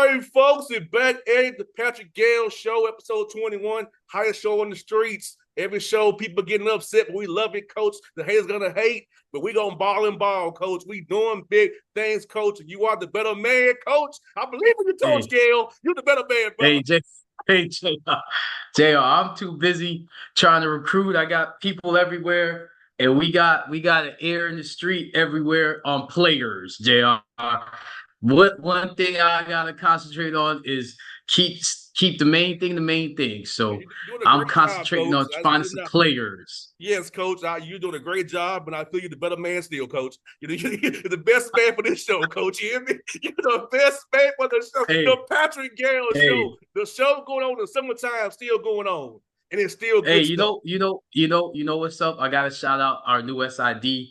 right, folks, we're back at the Patrick Gayle Show, episode 21, highest show on the streets. Every show, people getting upset, but we love it, Coach. The haters gonna hate, but we gonna ball and ball, Coach. We doing big things, Coach. You are the better man, Coach. I believe in you, Coach Hey, Gayle. You're the better man, brother. hey, J, hey, JR, I'm too busy trying to recruit. I got people everywhere, and we got an air in the street everywhere on players, JR. What one thing I gotta concentrate on is keep keep the main thing. Yeah, So you're doing a I'm great job, concentrating Coach. on finding some players. Yes, Coach. You're doing a great job, and I feel you're the better man still, Coach. You're the best man for this show, Coach. You hear me? You're the best man for the show. Hey, The Patrick Gayle hey, Show. The show going on in the summertime, still going on, and it's still hey, good stuff. you know what's up? I gotta shout out our new SID,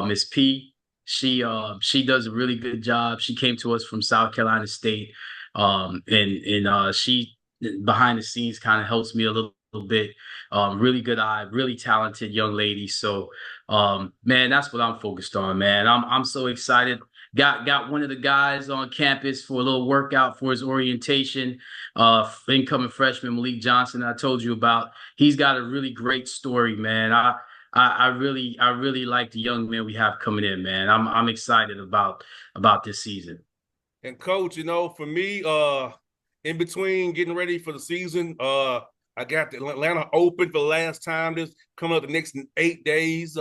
Miss P. She does a really good job. She came to us from South Carolina State. And she behind the scenes kind of helps me a little bit. Really good eye, really talented young lady. So man, that's what I'm focused on, man. I'm so excited. Got one of the guys on campus for a little workout for his orientation. Incoming freshman Malik Johnson, I told you about. He's got a really great story, man. I really like the young men we have coming in, man. I'm excited about this season. And Coach, for me, in between getting ready for the season, I got the Atlanta Open for the last time. This coming up the next 8 days.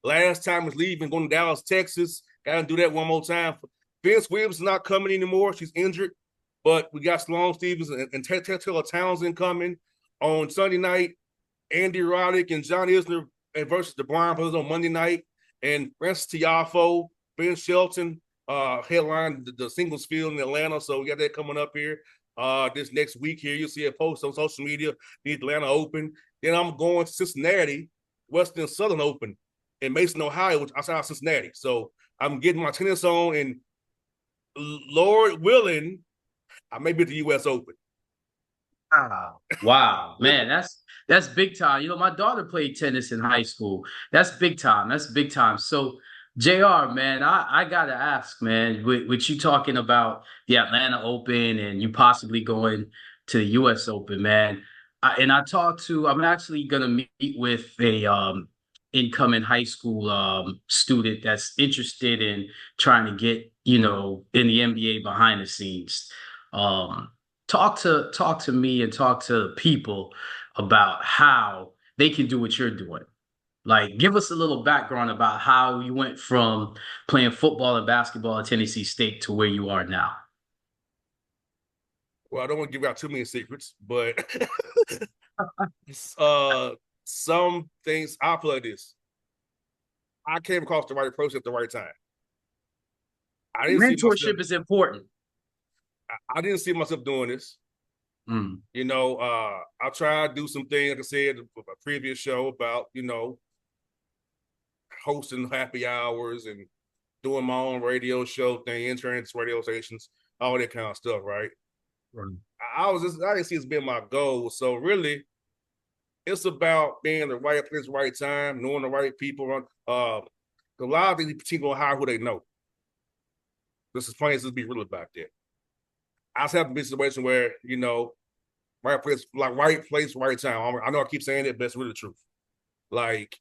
Last time was leaving, going to Dallas, Texas. Got to do that one more time. Vince Williams is not coming anymore. She's injured. But we got Sloane Stevens and Taylor Townsend coming on Sunday night. Andy Roddick and John Isner versus the Brown Brothers on Monday night. And Francis Tiafo, Ben Shelton, headline the singles field in Atlanta. So we got that coming up here. This next week here, you'll see a post on social media, the Atlanta Open. Then I'm going to Cincinnati, Western Southern Open in Mason, Ohio, which outside of Cincinnati. So I'm getting my tennis on, and Lord willing, I may be at the U.S. Open. Wow, man, that's big time. You know, my daughter played tennis in high school. That's big time. That's big time. So, JR, man, I gotta ask, man, with you talking about the Atlanta Open and you possibly going to the US Open, man. I'm actually gonna meet with a incoming high school student that's interested in trying to get, in the NBA behind the scenes. Um, talk to me and talk to people about how they can do what you're doing. Like, give us a little background about how you went from playing football and basketball at Tennessee State to where you are now. Well, I don't want to give out too many secrets, but uh, some things I'll play like this. I came across the right person at the right time. I didn't see myself. Mentorship is important. I didn't see myself doing this. Mm. I tried to do some things, like I said, a previous show about, hosting happy hours and doing my own radio show thing, insurance radio stations, all that kind of stuff, right? Right. I didn't see it as being my goal. So really, it's about being in the right place, right time, knowing the right people. A lot of these people will hire who they know. This is plain as be real about that. I was having a situation where, right place, right time. I know I keep saying it, but it's really the truth. Like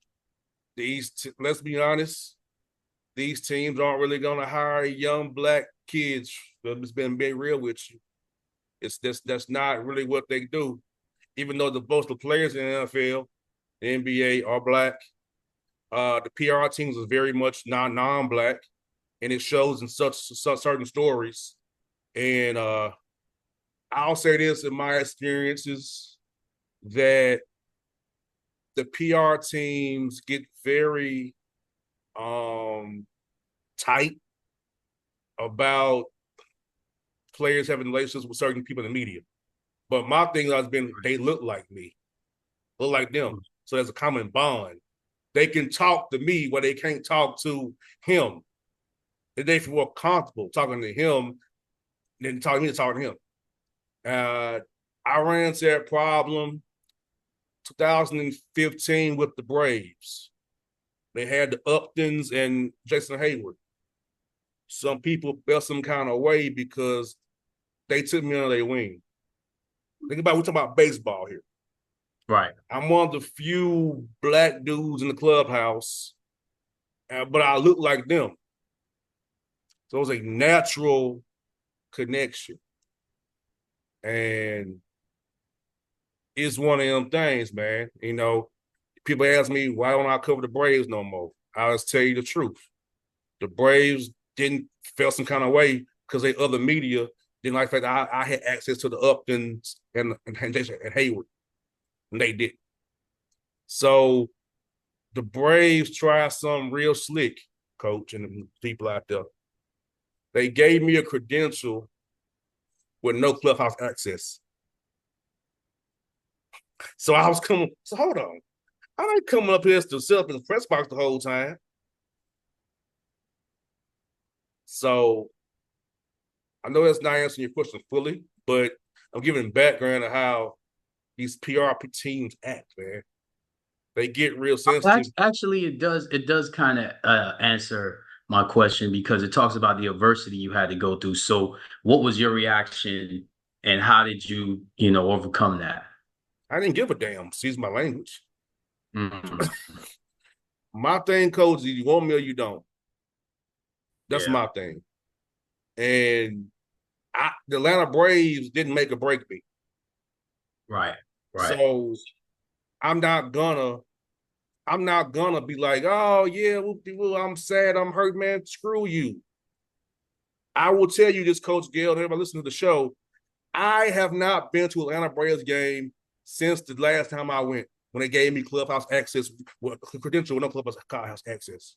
let's be honest, these teams aren't really gonna hire young black kids. I'm just being very real with you. That's not really what they do. Even though most of the players in the NFL, the NBA are black, the PR teams are very much non-black, and it shows in such certain stories. And I'll say this in my experiences that the PR teams get very tight about players having relationships with certain people in the media. But my thing has been they look like me, look like them. So there's a common bond. They can talk to me where they can't talk to him. They feel more comfortable talking to him than talking to me to talk to him. I ran into that problem 2015 with the Braves. They had the Uptons and Jason Hayward. Some people felt some kind of way because they took me under their wing. Think about we're talking about baseball here. Right. I'm one of the few black dudes in the clubhouse, but I look like them. So it was a natural connection. And it's one of them things, man. You know, people ask me, why don't I cover the Braves no more? I'll just tell you the truth. The Braves didn't feel some kind of way because they other media didn't like the fact that I had access to the Uptons and Hayward, and they did. So the Braves tried something real slick, coach, and the people out there. They gave me a credential with no clubhouse access. So I was coming. So hold on, I ain't coming up here to sit up in the press box the whole time. So I know that's not answering your question fully, but I'm giving background of how these PR teams act, man. They get real sensitive. Actually, it does kind of answer my question because it talks about the adversity you had to go through. So, what was your reaction, and how did you, overcome that? I didn't give a damn. Excuse my language. Mm, My thing, coach, is you want me or you don't. That's yeah. my thing. And the Atlanta Braves didn't make or break me. Right. Right. So I'm not gonna be like, oh yeah, well, I'm sad, I'm hurt, man. Screw you. I will tell you this, Coach Gayle, everybody listen to the show. I have not been to Atlanta Braves game since the last time I went when they gave me clubhouse access, credential with no clubhouse access.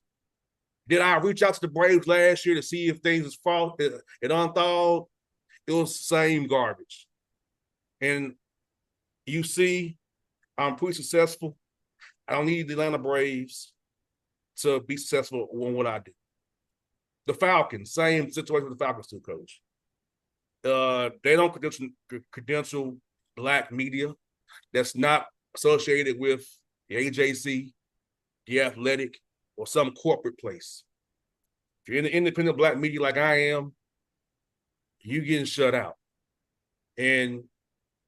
Did I reach out to the Braves last year to see if things was it unthawed? It was the same garbage. And you see, I'm pretty successful. I don't need the Atlanta Braves to be successful on what I do. The Falcons, same situation with the Falcons too, coach. They don't credential black media that's not associated with the AJC, the Athletic, or some corporate place. If you're in the independent black media like I am, you getting shut out. And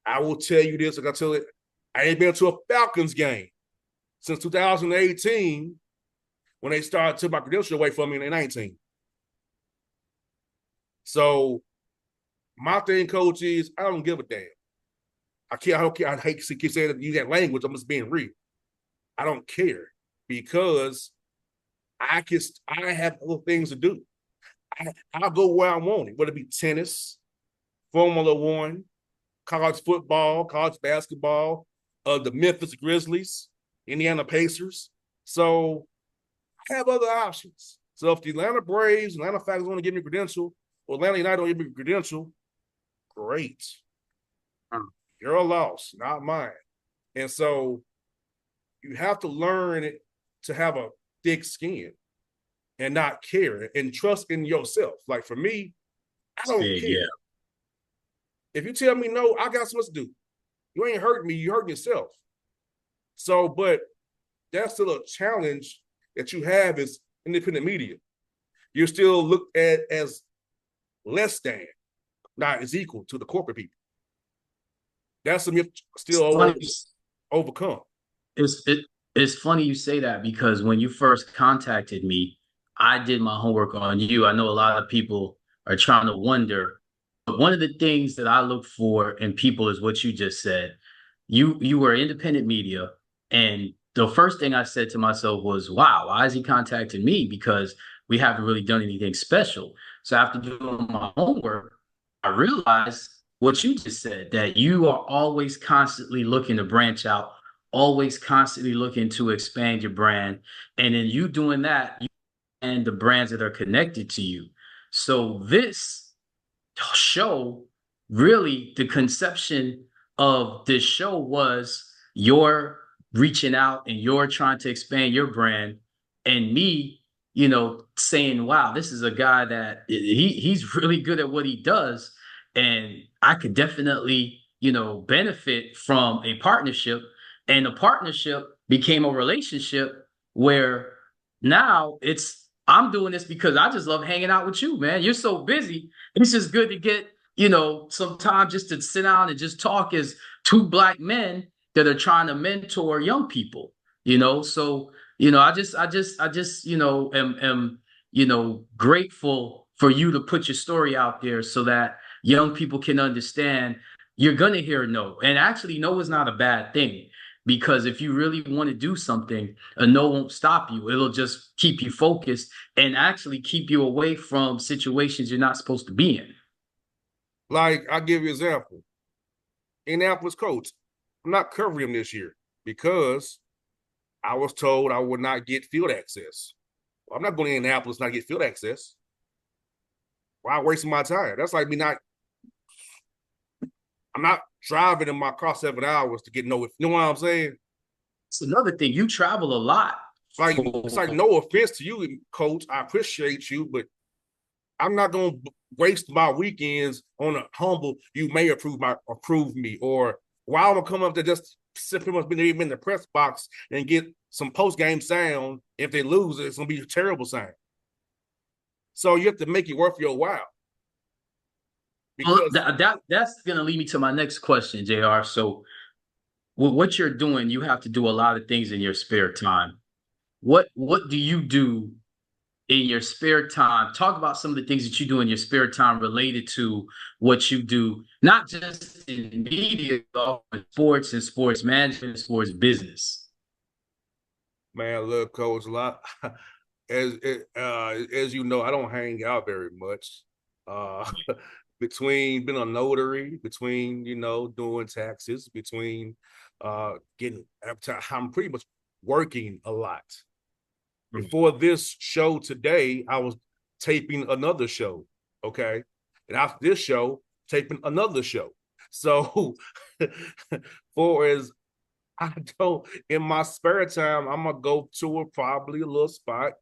I will tell you this, like I tell it, I ain't been to a Falcons game since 2018 when they started to my credential away from me in 19. So my thing, coach, is I don't give a damn. I don't care. I hate to keep saying that you that language. I'm just being real. I don't care because I have other things to do. I'll go where I want it, whether it be tennis, Formula One, college football, college basketball, the Memphis Grizzlies, Indiana Pacers. So I have other options. So if the Atlanta Braves, Atlanta Falcons want to give me a credential, or Atlanta United don't give me a credential, great. You're a loss, not mine. And so you have to learn to have a thick skin and not care and trust in yourself. Like for me, I don't care. Yeah. If you tell me no, I got something to do. You ain't hurting me, you hurting yourself. So, but that's still a challenge that you have as independent media. You're still looked at as less than, not as equal to the corporate people. That's something you still overcome. It's funny you say that because when you first contacted me, I did my homework on you. I know a lot of people are trying to wonder, but one of the things that I look for in people is what you just said. You were independent media, and the first thing I said to myself was, "Wow, why is he contacting me? Because we haven't really done anything special." So after doing my homework, I realized what you just said, that you are always constantly looking to branch out, always constantly looking to expand your brand. And in you doing that, you and the brands that are connected to you. So this show, really, the conception of this show was your reaching out and you're trying to expand your brand, and me, saying, wow, this is a guy that he's really good at what he does, and I could definitely, benefit from a partnership. And the partnership became a relationship where now I'm doing this because I just love hanging out with you, man. You're so busy. It's just good to get sometimes just to sit down and just talk as two black men that are trying to mentor young people. So I just am grateful for you to put your story out there so that young people can understand you're gonna hear no. And actually, no is not a bad thing because if you really want to do something, a no won't stop you. It'll just keep you focused and actually keep you away from situations you're not supposed to be in. Like, I'll give you an example. Indianapolis Colts, I'm not covering him this year because I was told I would not get field access. Well, I'm not going to Indianapolis not get field access. Why wasting my time? That's like me not. I'm not driving in my car 7 hours to get no. You know what I'm saying? It's another thing. You travel a lot. Like, it's like, no offense to you, Coach. I appreciate you, but I'm not going to waste my weekends on a humble. You may approve me, or why am I come up to just simply must be in the press box and get some post game sound. If they lose, it's gonna be a terrible sign. So you have to make it worth your while. Well, Because that's gonna lead me to my next question, Jr. So, with what you're doing, you have to do a lot of things in your spare time. What do you do in your spare time? Talk about some of the things that you do in your spare time related to what you do, not just in media, but in sports and sports management and sports business. man, look, Coach, a lot as you know, I don't hang out very much. Uh, between being a notary, between doing taxes, between getting I'm pretty much working a lot. Before this show today, I was taping another show. Okay. And after this show, taping another show. So for as I don't in my spare time, I'm gonna go to probably a little spot,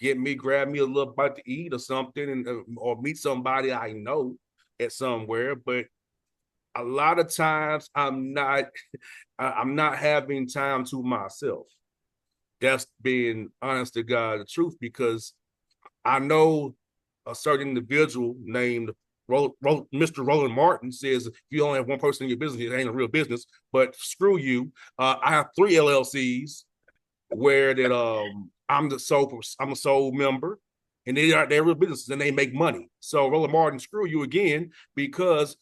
grab me a little bite to eat or something, and or meet somebody I know at somewhere. But a lot of times I'm not I'm not having time to myself. That's being honest to God, the truth, because I know a certain individual named Mr. Roland Martin says if you only have one person in your business, it ain't a real business. But screw you. I have 3 LLCs where that I'm a sole member, and they're real businesses and they make money. So Roland Martin, screw you again, because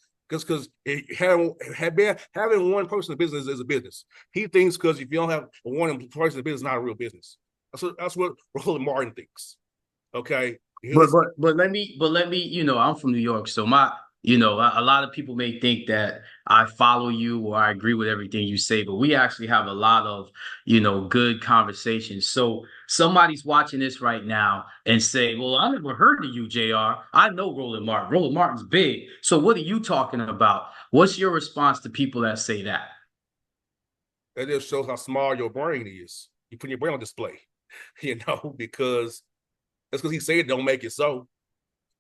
having one person in business is a business. He thinks because if you don't have one person in business, it's not a real business. That's what Roland Martin thinks. Okay. But let me, I'm from New York, so a lot of people may think that I follow you or I agree with everything you say, but we actually have a lot of, good conversations. So somebody's watching this right now and say, well, I never heard of you, JR. I know Roland Martin. Roland Martin's big. So what are you talking about? What's your response to people that say that? That just shows how small your brain is. You put your brain on display, because that's because he said don't make it so.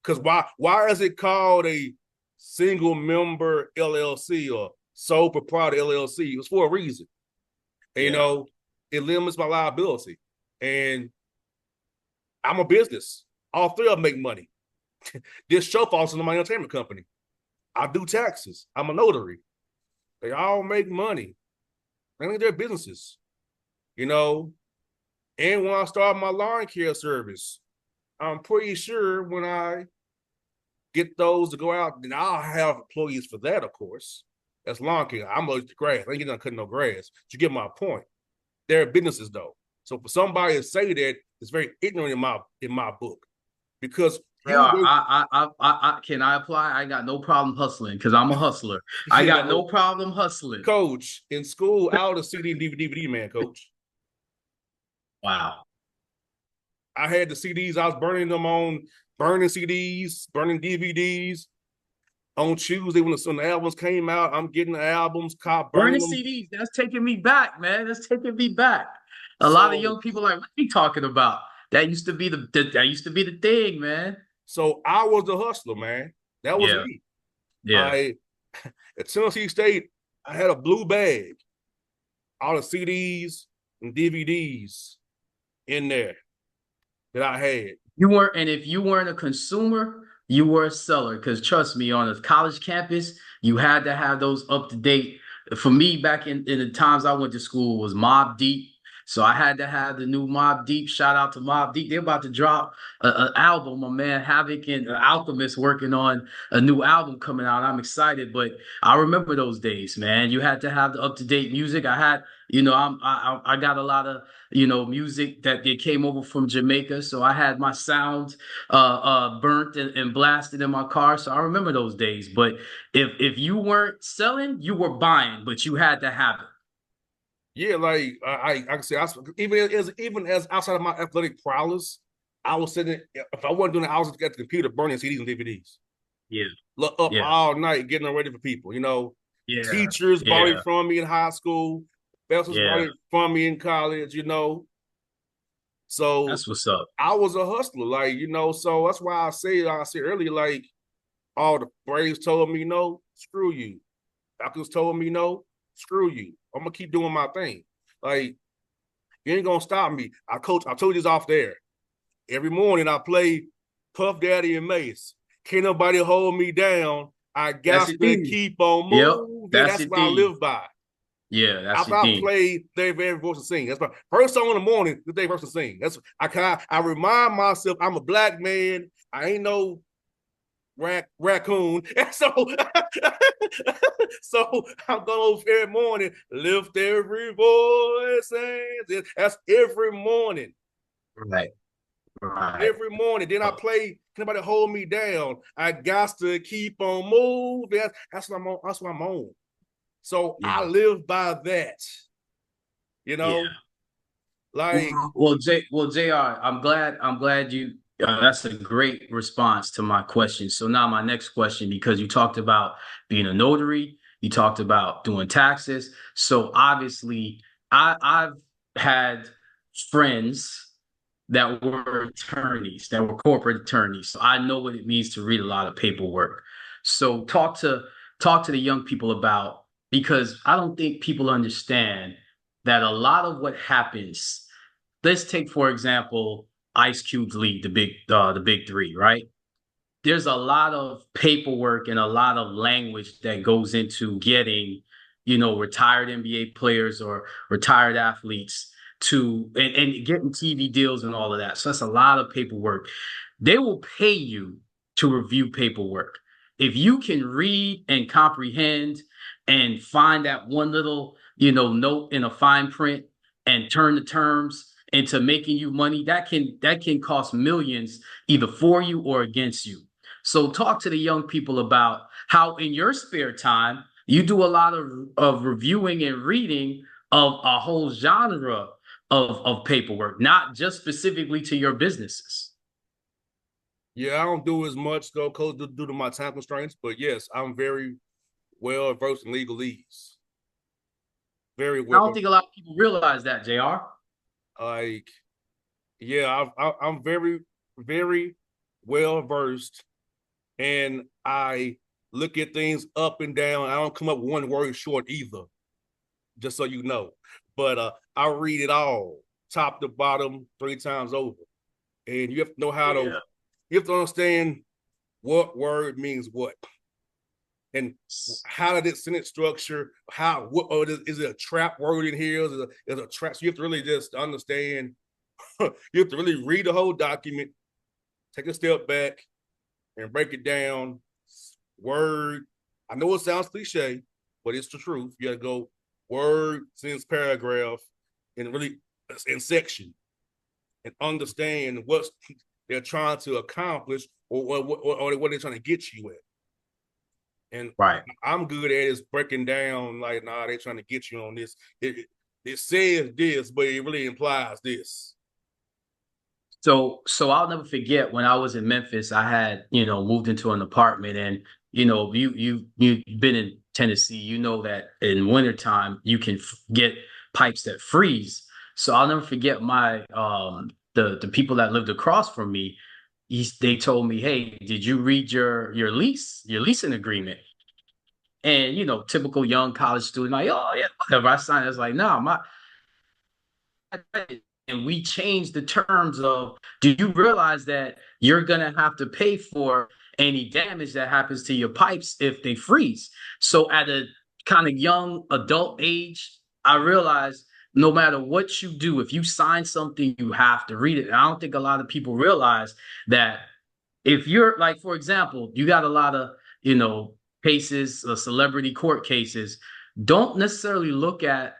Because why is it called a single member LLC or sole proprietor LLC? It was for a reason. And, Yeah. it limits my liability. And I'm a business. All three of them make money. This show falls into my entertainment company. I do taxes. I'm a notary. They all make money. I think they're businesses, you know. And when I started my lawn care service, I'm pretty sure when I get those to go out, then I'll have employees for that, of course. That's lawn care. I'm allergic to grass. I ain't getting cutting no grass. But you get my point. They're businesses though. So for somebody to say that, it's very ignorant in my book. Because Yeah, can I apply? I got no problem hustling because I'm a hustler. I you got know, no problem hustling. coach, in school, I was a CD and DVD man, coach. Wow. I had the CDs, I was burning CDs, burning DVDs. On Tuesday when the albums came out, I'm getting the albums, cop burning Burning them. CDs, that's taking me back, man. That's taking me back. A lot of So young people are like, what are you talking about? That used to be that used to be the thing, man. so I was the hustler, man. That was Yeah, me. yeah. I At Tennessee State, I had a blue bag, all the CDs and DVDs in there that I had. You weren't, and if you weren't a consumer You were a seller because trust me, on a college campus, you had to have those up to date. For me, back in the times I went to school was Mob Deep. So I had to have the new Mob Deep. Shout out to Mob Deep. They're about to drop an album. My man Havoc and Alchemist working on a new album coming out. I'm excited, but I remember those days, man. You had to have the up to date music. I had, I got a lot of music that they came over from Jamaica. So I had my sound burnt and blasted in my car. So I remember those days. But if you weren't selling, you were buying, but you had to have it. Yeah, like I can say, even as outside of my athletic prowess, I was sitting. If I wasn't doing it, I was at the computer burning CDs and DVDs. Yeah, Look up yeah, all night getting them ready for people. yeah, Teachers bought it yeah, from me in high school. Professors bought yeah. it from me in college. So That's what's up. I was a hustler, so that's why I said earlier, like all the Braves told me no, screw you. Doctors told me no, screw you. I'm gonna keep doing my thing. Like you ain't gonna stop me. I told you this off there. Every morning I play Puff Daddy and Mace. Can't nobody hold me down. I That's got your to thing. keep on Yep, moving. that's That's your what I thing. live by. Yeah, that's After your I thing. play Very Voice to Sing. That's my first song in the morning, the day verse to sing. That's I remind myself I'm a black man. I ain't no raccoon. And so I'm going every morning, lift every voice and that's every morning. Right, right. Every morning. Then I play, can nobody hold me down? I got to keep on moving. That's what I'm on. That's what I'm on. So I Yeah, live by that. You know, yeah. like Well, Jr. I'm glad you. That's a great response to my question. So now my next question, because you talked about being a notary, you talked about doing taxes. So obviously, I've had friends that were attorneys, that were corporate attorneys. So I know what it means to read a lot of paperwork. So talk to the young people about, because I don't think people understand that a lot of what happens. Let's take, for example, Ice Cube's league, the big three, right? There's a lot of paperwork and a lot of language that goes into getting, retired NBA players or retired athletes to and getting TV deals and all of that. So that's a lot of paperwork. They will pay you to review paperwork. If you can read and comprehend and find that one little, note in a fine print and turn the terms into making you money, that can cost millions either for you or against you. So talk to the young people about how in your spare time you do a lot of reviewing and reading of a whole genre of paperwork, not just specifically to your businesses. yeah, I don't do as much though, cause due to my time constraints. But yes, I'm very well versed in legalese. Very I well. don't think a lot of people realize that, JR. Like, yeah, I'm very, very well versed, and I look at things up and down. I don't come up one word short either. Just so you know, but I read it all, top to bottom, 3 times over, and you have to know how to. Yeah. You have to understand what word means what, and how did it sentence structure? How what or is it a trap word in here? Is a trap? So you have to really just understand. You have to really read the whole document, take a step back, and break it down word. I know it sounds cliche, but it's the truth. You got to go word, sentence, paragraph, and really in section, and understand what they're trying to accomplish or what they're trying to get you at. And Right. I'm good at is breaking down like, nah, they're trying to get you on this. It says this, but it really implies this. So I'll never forget when I was in Memphis, I had, moved into an apartment, and you've been in Tennessee, you know that in wintertime you can get pipes that freeze. So I'll never forget my the people that lived across from me. They told me, "Hey, did you read your leasing agreement?" And typical young college student, like, "Oh yeah, whatever." I signed it. I was like, "No, my and we changed the terms of, do you realize that you're going to have to pay for any damage that happens to your pipes if they freeze. So at a kind of young adult age, I realized no matter what you do, if you sign something, you have to read it. And I don't think a lot of people realize that if you're like, for example, you got a lot of, cases, celebrity court cases, don't necessarily look at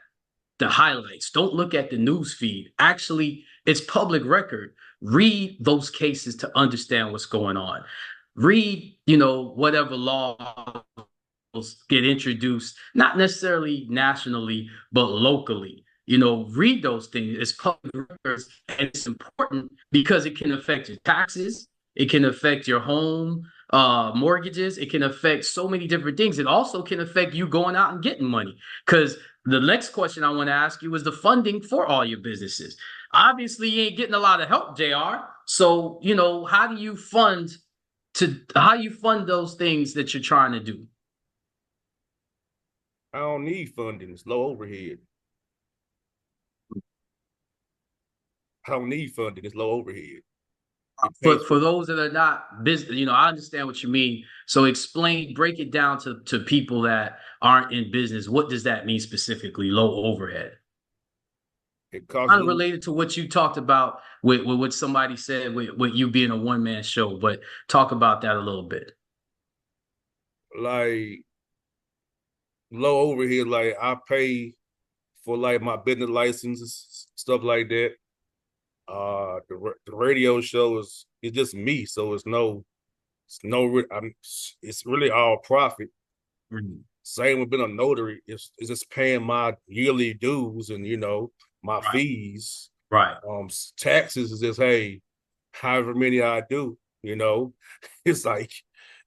the highlights. Don't look at the news feed. Actually, it's public record. Read those cases to understand what's going on. Read, whatever laws get introduced, not necessarily nationally, but locally. Read those things. It's public records, and it's important because it can affect your taxes. It can affect your home mortgages. It can affect so many different things. It also can affect you going out and getting money. Because the next question I want to ask you is the funding for all your businesses. Obviously, you ain't getting a lot of help, JR. So, how do you fund those things that you're trying to do? I don't need funding. It's low overhead. I don't need funding. It's low overhead. It pays For those that are not business, I understand what you mean. So break it down to people that aren't in business. What does that mean specifically? Low overhead. it costs Kind of you related to what you talked about with what somebody said with you being a one-man show, but talk about that a little bit. like low overhead. Like I pay for like my business licenses, stuff like that. The radio show is it's just me, so it's really all profit. Mhm. Same with being a notary, it's just paying my yearly dues and my Right, fees. right, Taxes is just however many I do, it's like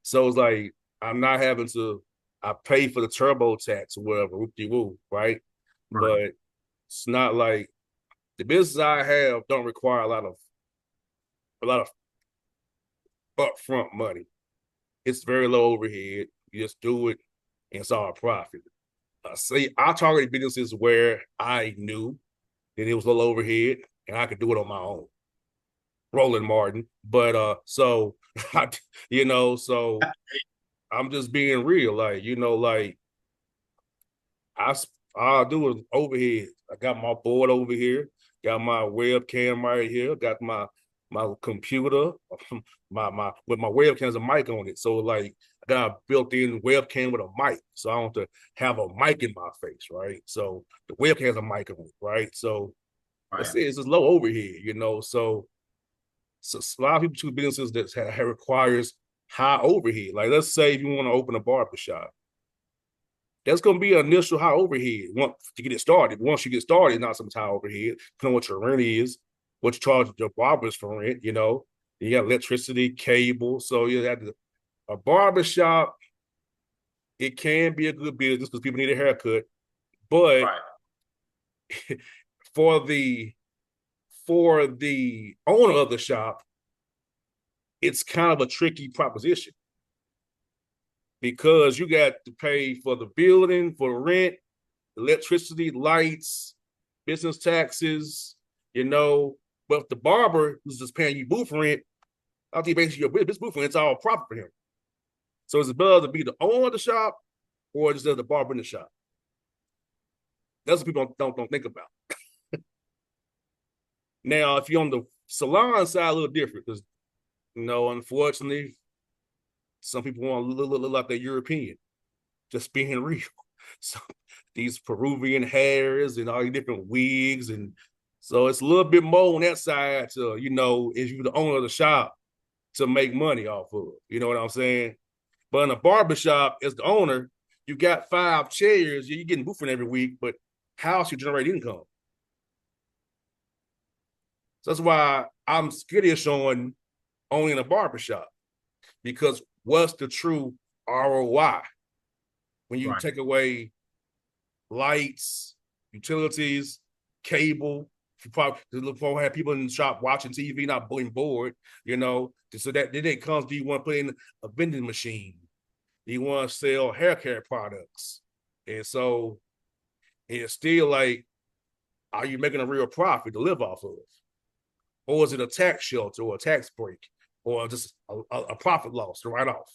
it's like I'm not having to. I pay for the turbo tax or whatever, whoop de woo, right? right, But it's not like the business I have don't require a lot of upfront money. It's very low overhead. You just do it, and it's all profit. See, I targeted businesses where I knew that it was low overhead, and I could do it on my own. Roland Martin, but I, so I'm just being real, like I all I do is overhead. I got my board over here, got my webcam right here, got my computer, my with my webcam has a mic on it. So like I got a built-in webcam with a mic. So I don't have to have a mic in my face, right? So the webcam has a mic on it, right? So right. that's it. It's just low overhead. So a lot of people choose businesses that requires high overhead. Like let's say if you want to open a barber shop, that's going to be an initial high overhead to get it started. Once you get started, not some high overhead, depending on what your rent is, what you charge your barbers for rent, you got electricity, cable. So you have a barber shop, it can be a good business because people need a haircut. But Right. for the for the owner of the shop, it's kind of a tricky proposition because you got to pay for the building, for rent, electricity, lights, business taxes, you know. But if the barber who's just paying you booth rent, I'll think basically your business booth rent, it's all profit for him. So it's better to be the owner of the shop or just the barber in the shop. That's what people don't think about. Now, if you're on the salon side, a little different because unfortunately, some people want to look like they're European. Just being real. So these Peruvian hairs and all these different wigs, and so it's a little bit more on that side to if you're the owner of the shop to make money off of. You know what I'm saying? But in a barbershop, as the owner, you got 5 chairs, you're getting boofing every week, but how else you generate income? So that's why I'm skittish on owning a barbershop because what's the true ROI when you Right. take away lights, utilities, cable? You probably have people in the shop watching TV, not being bored, So that then it comes, do you want to put in a vending machine? Do you want to sell hair care products? And so it's still like, are you making a real profit to live off of? Or is it a tax shelter or a tax break? or just a profit loss to write off.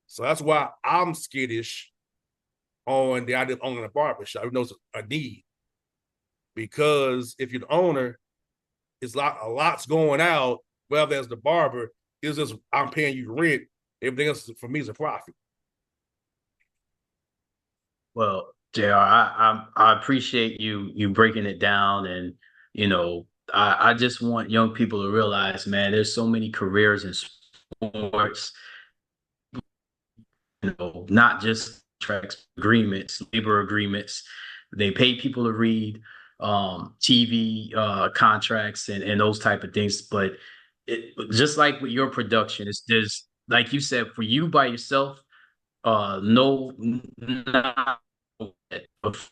So that's why I'm skittish on the idea of owning a barbershop. Even though it's a need, because if you're the owner, it's a lot's going out. Whether as the barber, it's just I'm paying you rent. Everything else for me is a profit. Well, JR, I appreciate you breaking it down, and I just want young people to realize, man, there's so many careers in sports, not just contracts, agreements, labor agreements. They pay people to read TV contracts and those type of things. But just like with your production, there's like you said, for you by yourself, no, not a lot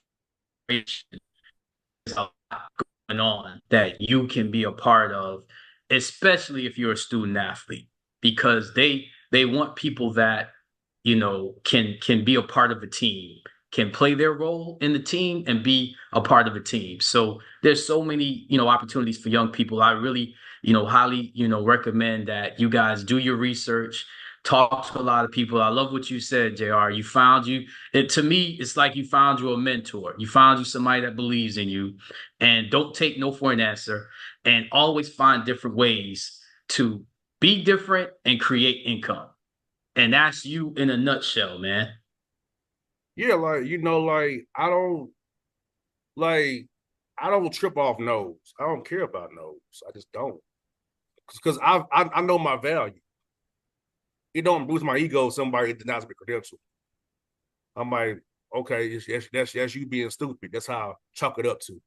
going on that you can be a part of, especially if you're a student athlete, because they want people that can be a part of a team, can play their role in the team and be a part of a team. So there's so many opportunities for young people. I really highly recommend that you guys do your research, talk to a lot of people. I love what you said, JR. You found to me, it's like you found you a mentor. You found you somebody that believes in you, and don't take no for an answer, and always find different ways to be different and create income. And that's you in a nutshell, man. Yeah, like I don't trip off no's. I don't care about no's. I just don't, because I know my value. It don't bruise my ego if somebody denies me credential. I'm like, okay, that's you being stupid. That's how I chalk it up to.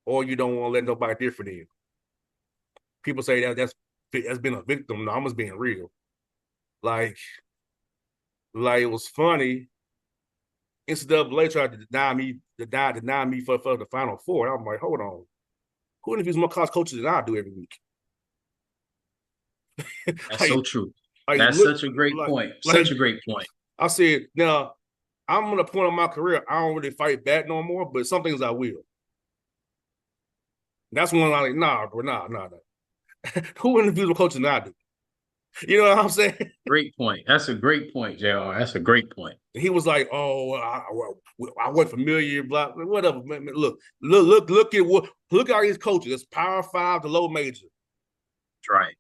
Or you don't want to let nobody different in. People say that's been a victim. No, I'm just being real. Like it was funny. NCAA tried to deny me for the Final Four. I'm like, hold on. Who interviews more college coaches than I do every week? That's like, so true. That's such a great point. Such a great point. I said, now I'm at a point in my career, I don't really fight back no more, but some things I will. That's when I'm like, nah, bro, nah. Who interviews more coaches than I do? You know what I'm saying? Great point. That's a great point, JR. That's a great point. He was like, "Oh, I wasn't familiar, blah, whatever." Man, look at all these coaches. It's Power 5 to low major. That's right.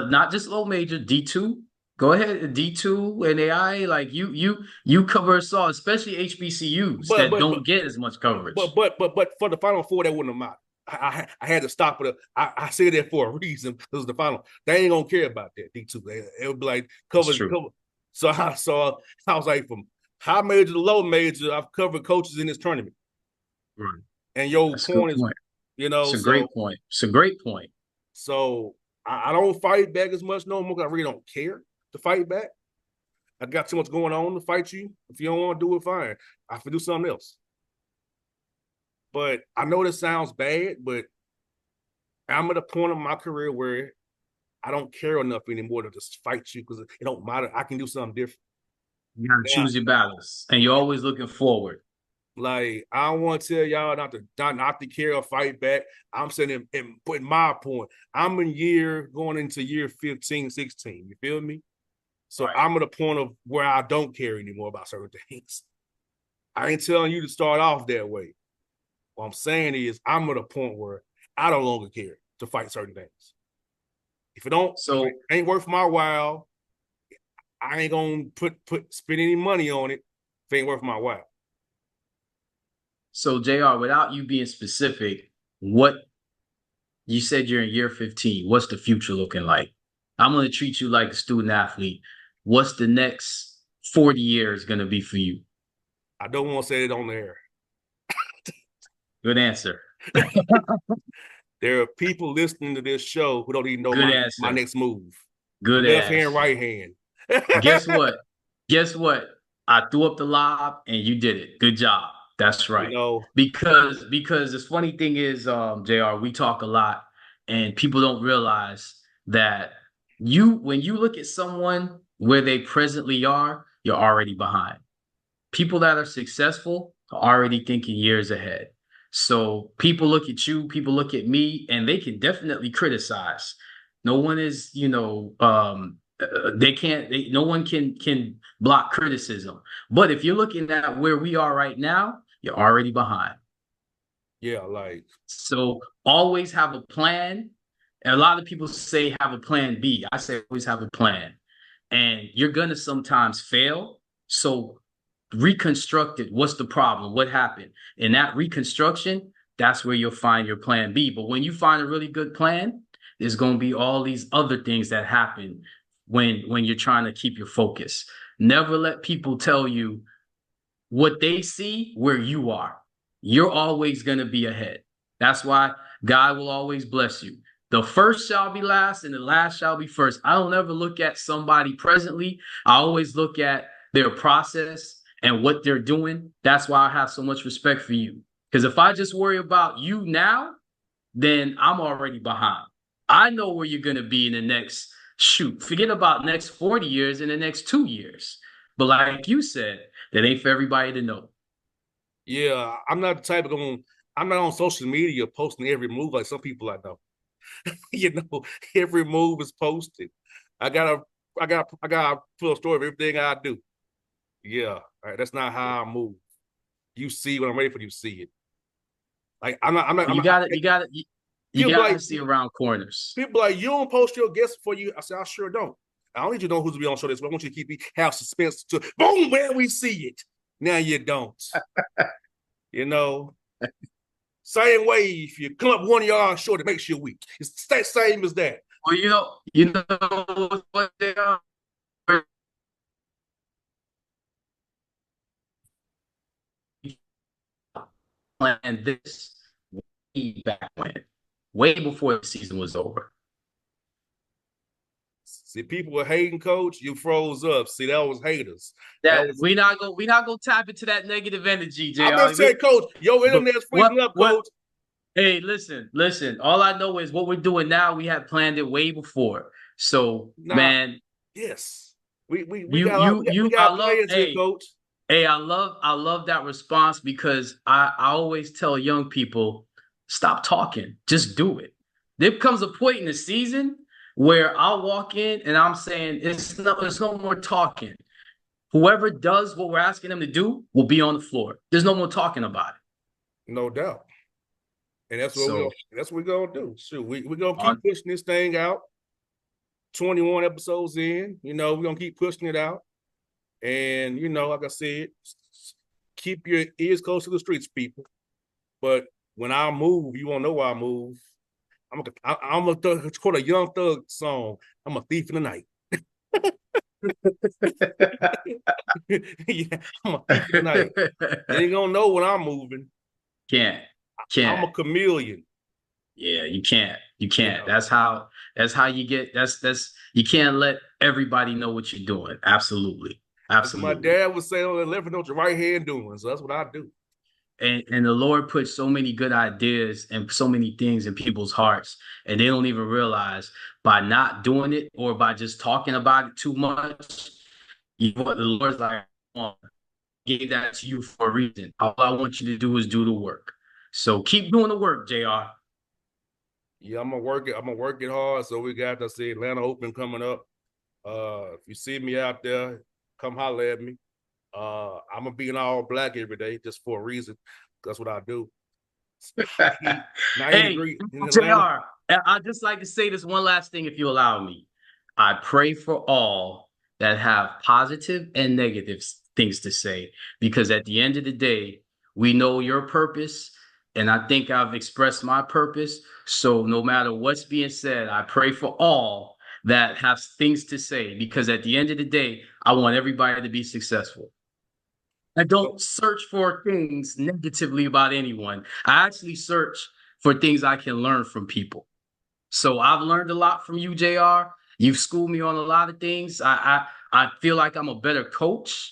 Not just low major, D2. Go ahead, D2 and AI. Like you cover us all, especially HBCUs that don't get as much coverage. But for the Final Four, that wouldn't have mattered. I had to stop it. I said that for a reason. This was the final. They ain't gonna care about that D2. It would be like cover. So I was like, from high major to low major, I've covered coaches in this tournament. Right. And your point is, it's a great point. It's a great point. So I don't fight back as much no more. I really don't care to fight back. I got too much going on to fight you. If you don't want to do it, fine. I have to do something else. But I know this sounds bad, but I'm at a point in my career where I don't care enough anymore to just fight you, because it don't matter. I can do something different. You gotta choose your battles, and you're always looking forward. Like, I don't want to tell y'all not to care or fight back. I'm saying in my point, I'm going into year 15, 16. You feel me? So right. I'm at a point of where I don't care anymore about certain things. I ain't telling you to start off that way. What I'm saying is I'm at a point where I no longer care to fight certain things. If it ain't worth my while, I ain't gonna spend any money on it if it ain't worth my while. So JR, without you being specific, what you said you're in year 15, what's the future looking like? I'm gonna treat you like a student athlete. What's the next 40 years gonna be for you? I don't want to say it on the air. Good answer. There are people listening to this show who don't even know my next move. Good left hand, right hand. Guess what? I threw up the lob and you did it. Good job. That's right. Because the funny thing is, JR, we talk a lot and people don't realize that when you look at someone where they presently are, you're already behind. People that are successful are already thinking years ahead. So people look at you, people look at me, and they can definitely criticize. No one is, no one can block criticism. But if you're looking at where we are right now, you're already behind. Yeah, like So always have a plan. And a lot of people say have a plan B. I say always have a plan. And you're gonna sometimes fail. So reconstruct it. What's the problem? What happened? In that reconstruction, that's where you'll find your plan B. But when you find a really good plan, there's gonna be all these other things that happen when you're trying to keep your focus. Never let people tell you what they see where you are. You're always going to be ahead. That's why God will always bless you. The first shall be last and the last shall be first. I don't ever look at somebody presently. I always look at their process and what they're doing. That's why I have so much respect for you. Because if I just worry about you now, then I'm already behind. I know where you're going to be in the next shoot. Forget about next 40 years in the next 2 years. But like you said, that ain't for everybody to know. yeah, I'm not the type of going. I'm not on social media posting every move like some people I know. You know, every move is posted. I gotta, I gotta put a story of everything I do. Yeah, all right, that's not how I move. You see when I'm ready for you to see it. Like I'm You not. got to you People got to like see around corners. people like you don't post your guests for you. I said I sure don't. I don't need you to know who's to be on the show this. But I want you to keep have suspense to boom where we see it. Now you don't. You know, same way if you come up 1 yard short, it makes you weak. It's the same as that. Well, you know what they are playing this way back when, way before the season was over. See, people were hating, coach. You froze up. See, that was haters. That That was. we not gonna tap into that negative energy, I'm Jr. just saying, coach. Your But internet's what freezing up, what coach. Hey, listen. All I know is what we're doing now, we had planned it way before. So, Nah, man, yes. We you got you we you I got love plans here, hey, coach. hey, I love that response because I always tell young people, stop talking, just do it. There comes a point in the season where I'll walk in and I'm saying it's no more talking. Whoever does what we're asking them to do will be on the floor. There's no more talking about it. No doubt. And So that's what we're gonna do. Shoot, we're gonna keep on pushing this thing out. 21 episodes in, we're gonna keep pushing it out. And like I said, keep your ears close to the streets, people. But when I move, you won't know why I move. I'm a thug. It's called a Young Thug song. I'm a thief in the night. Yeah, I'm a thief in the night. They ain't gonna know when I'm moving. can't I'm can't. a chameleon. Yeah, you can't. You You can't. know, That's how you get that's you can't let everybody know what you're doing. Absolutely. that's what my Absolutely. dad would say on the left, know what your right hand doing. So that's what I do. And the Lord puts so many good ideas and so many things in people's hearts, and they don't even realize by not doing it or by just talking about it too much, what the Lord's like, "Oh, I gave that to you for a reason. All I want you to do is do the work. So keep doing the work, JR. Yeah, I'm gonna work it. I'm gonna work it hard. So we got to see Atlanta Open coming up. If you see me out there, come holler at me. I'm gonna be in all black every day just for a reason. That's what I do. Heat, 90 Hey, degree in Atlanta. JR, I'd just like to say this one last thing, if you allow me. I pray for all that have positive and negative things to say, because at the end of the day, we know your purpose, and I think I've expressed my purpose. So no matter what's being said, I pray for all that have things to say, because at the end of the day, I want everybody to be successful. I don't search for things negatively about anyone. I actually search for things I can learn from people. So I've learned a lot from you, JR. You've schooled me on a lot of things. I feel like I'm a better coach,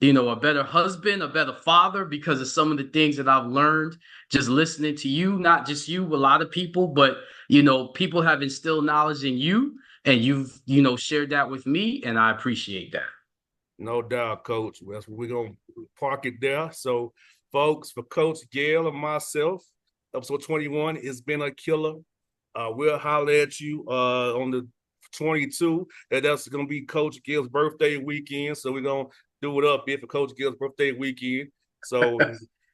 a better husband, a better father because of some of the things that I've learned just listening to you, not just you, a lot of people, but people have instilled knowledge in you and you've, shared that with me, and I appreciate that. No doubt, Coach. That's what we're gonna park it there. So, folks, for Coach Gayle and myself, episode 21 has been a killer. We'll holler at you on the 22. That's gonna be Coach Gill's birthday weekend. So we're gonna do it up here for Coach Gill's birthday weekend. So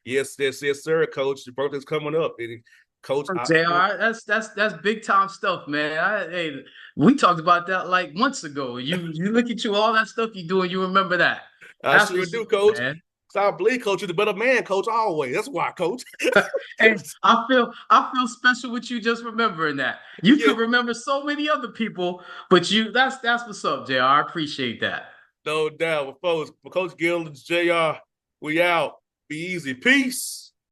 yes, sir, Coach. Your birthday's coming up. And Coach, JR, that's big time stuff, man. Hey, we talked about that like months ago. You look at you, all that stuff you doing, you remember that. I That's sure what's do, up, Coach. man. So I believe, Coach, you're the better man, Coach, always. That's why, Coach. Hey, I feel special with you just remembering that. You Yeah, could remember so many other people, but that's what's up, JR. I appreciate that. no doubt. But folks, for Coach Gill and JR, we out. Be easy. Peace.